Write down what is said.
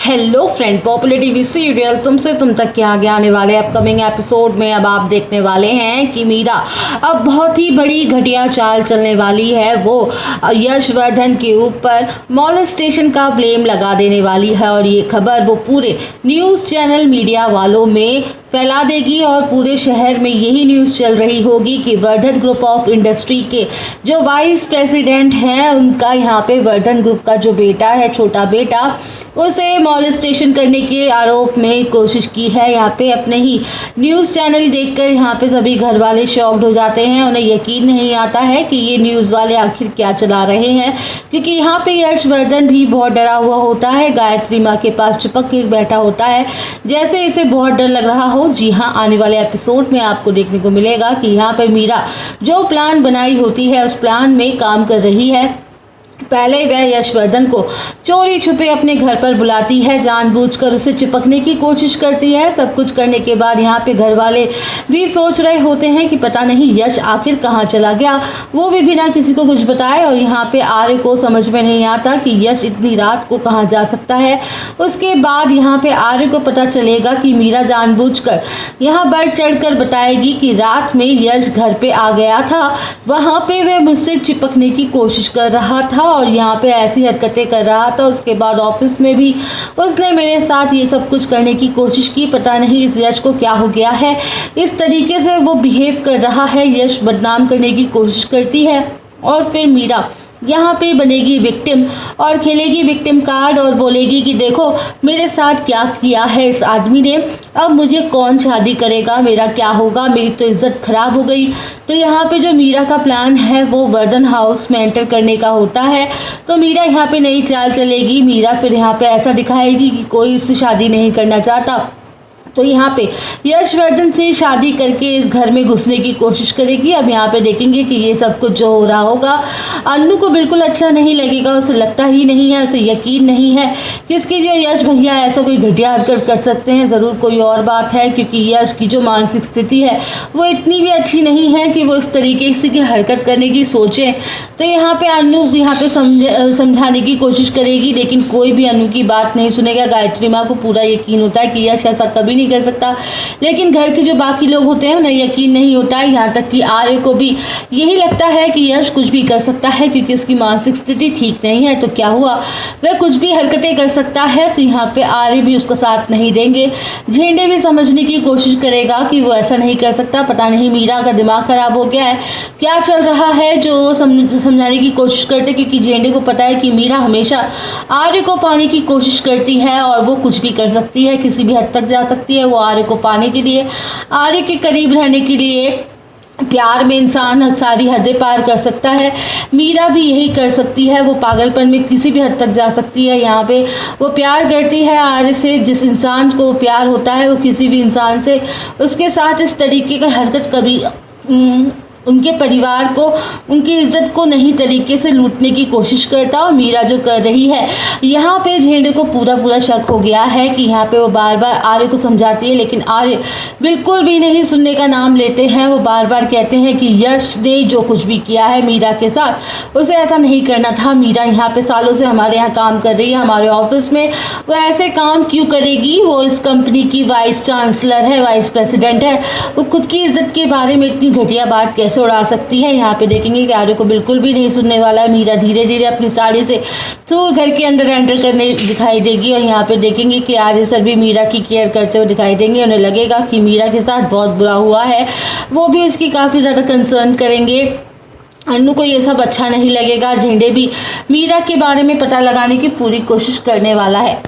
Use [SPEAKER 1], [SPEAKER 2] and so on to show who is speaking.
[SPEAKER 1] Hello friend, popular TV serial तुमसे तुम तक के आगे आने वाले अपकमिंग एपिसोड में अब आप देखने वाले हैं कि मीरा अब बहुत ही बड़ी घटिया चाल चलने वाली है। वो यशवर्धन के ऊपर मॉलेस्टेशन का ब्लेम लगा देने वाली है और ये खबर वो पूरे न्यूज़ चैनल मीडिया वालों में फैला देगी और पूरे शहर में यही न्यूज़ चल रही होगी कि वर्धन ग्रुप ऑफ इंडस्ट्री के जो वाइस प्रेसिडेंट हैं उनका यहाँ पे वर्धन ग्रुप का जो बेटा है, छोटा बेटा, उसे मॉलेस्टेशन करने के आरोप में कोशिश की है। यहाँ पे अपने ही न्यूज़ चैनल देखकर यहाँ पे सभी घर वाले शॉक्ड हो जाते हैं। उन्हें यकीन नहीं आता है कि ये न्यूज़ वाले आखिर क्या चला रहे हैं, क्योंकि यहाँ पे यशवर्धन भी बहुत डरा हुआ होता है। गायत्री माँ के पास चिपक के बैठा होता है जैसे इसे बहुत डर लग रहा हो। जी हाँ, आने वाले एपिसोड में आपको देखने को मिलेगा कि यहाँ पे मीरा जो प्लान बनाई होती है उस प्लान में काम कर रही है। पहले वह यशवर्धन को चोरी छुपे अपने घर पर बुलाती है, जानबूझकर उसे चिपकने की कोशिश करती है। सब कुछ करने के बाद यहाँ पे घर वाले भी सोच रहे होते हैं कि पता नहीं यश आखिर कहाँ चला गया, वो भी बिना किसी को कुछ बताए। और यहाँ पे आर्य को समझ में नहीं आता कि यश इतनी रात को कहाँ जा सकता है। उसके बाद यहाँ पे आर्य को पता चलेगा कि मीरा जानबूझकर यहाँ बढ़ चढ़कर बताएगी कि रात में यश घर पे आ गया था, वहाँ पे वह मुझसे चिपकने की कोशिश कर रहा था और यहाँ पे ऐसी हरकतें कर रहा था। उसके बाद ऑफिस में भी उसने मेरे साथ ये सब कुछ करने की कोशिश की। पता नहीं इस यश को क्या हो गया है, इस तरीके से वो बिहेव कर रहा है। यश बदनाम करने की कोशिश करती है और फिर मीरा यहाँ पे बनेगी विक्टिम और खेलेगी विक्टिम कार्ड और बोलेगी कि देखो मेरे साथ क्या किया है इस आदमी ने, अब मुझे कौन शादी करेगा, मेरा क्या होगा, मेरी तो इज्जत खराब हो गई। तो यहाँ पे जो मीरा का प्लान है वो वर्धन हाउस में एंटर करने का होता है। तो मीरा यहाँ पे नई चाल चलेगी। मीरा फिर यहाँ पे ऐसा दिखाएगी कि कोई उससे शादी नहीं करना चाहता, तो यहाँ पे यशवर्धन से शादी करके इस घर में घुसने की कोशिश करेगी। अब यहाँ पे देखेंगे कि ये सब कुछ जो हो रहा होगा अन्नू को बिल्कुल अच्छा नहीं लगेगा। उसे लगता ही नहीं है, उसे यकीन नहीं है कि उसके जो यश भैया ऐसा कोई घटिया हरकत कर सकते हैं। ज़रूर कोई और बात है, क्योंकि यश की जो मानसिक स्थिति है वो इतनी भी अच्छी नहीं है कि वो इस तरीके से की हरकत करने की सोचें। तो यहाँ पे अन्नू यहाँ पे समझाने की कोशिश करेगी, लेकिन कोई भी अन्नू की बात नहीं सुनेगा। गायत्री माँ को पूरा यकीन होता है कि यश ऐसा कभी नहीं कर सकता, लेकिन घर के जो बाकी लोग होते हैं उन्हें यकीन नहीं होता है। यहाँ तक कि आर्य को भी यही लगता है कि यश कुछ भी कर सकता है, क्योंकि उसकी मानसिक स्थिति ठीक नहीं है। तो क्या हुआ, वह कुछ भी हरकतें कर सकता है। तो यहाँ पे आर्य भी उसका साथ नहीं देंगे। झेंडे भी समझने की कोशिश करेगा कि वो ऐसा नहीं कर सकता। पता नहीं मीरा का दिमाग खराब हो गया है, क्या चल रहा है जो समझाने की कोशिश करते, क्योंकि झेंडे को पता है कि मीरा हमेशा आर्य को पाने की कोशिश करती है और वो कुछ भी कर सकती है, किसी भी हद तक जा सकती है। वो आर्य को पाने के लिए, आर्य के करीब रहने के लिए, प्यार में इंसान सारी हदें पार कर सकता है। मीरा भी यही कर सकती है, वो पागलपन में किसी भी हद तक जा सकती है। यहाँ पे वो प्यार करती है आर्य से। जिस इंसान को प्यार होता है वो किसी भी इंसान से उसके साथ इस तरीके का हरकत कभी उनके परिवार को, उनकी इज्जत को नहीं तरीके से लूटने की कोशिश करता। और मीरा जो कर रही है, यहाँ पे झेंडे को पूरा शक हो गया है कि यहाँ पे वो बार बार आर्य को समझाती है, लेकिन आर्य बिल्कुल भी नहीं सुनने का नाम लेते हैं। वो बार बार कहते हैं कि यश ने जो कुछ भी किया है मीरा के साथ, उसे ऐसा नहीं करना था। मीरा यहाँ पे सालों से हमारे यहाँ काम कर रही है, हमारे ऑफिस में, वो ऐसे काम क्यों करेगी? वो इस कंपनी की वाइस चांसलर है, वाइस प्रेसिडेंट है, वो खुद की इज्जत के बारे में इतनी घटिया बात कैसे उड़ा सकती है। यहाँ पे देखेंगे कि आर्य को बिल्कुल भी नहीं सुनने वाला है। मीरा धीरे धीरे अपनी साड़ी से तो घर के अंदर एंटर करने दिखाई देगी और यहाँ पे देखेंगे कि आर्य सर भी मीरा की केयर करते हुए दिखाई देंगे। उन्हें लगेगा कि मीरा के साथ बहुत बुरा हुआ है, वो भी उसकी काफ़ी ज़्यादा कंसर्न करेंगे। अन्नू को ये सब अच्छा नहीं लगेगा। झेंडे भी मीरा के बारे में पता लगाने की पूरी कोशिश करने वाला है।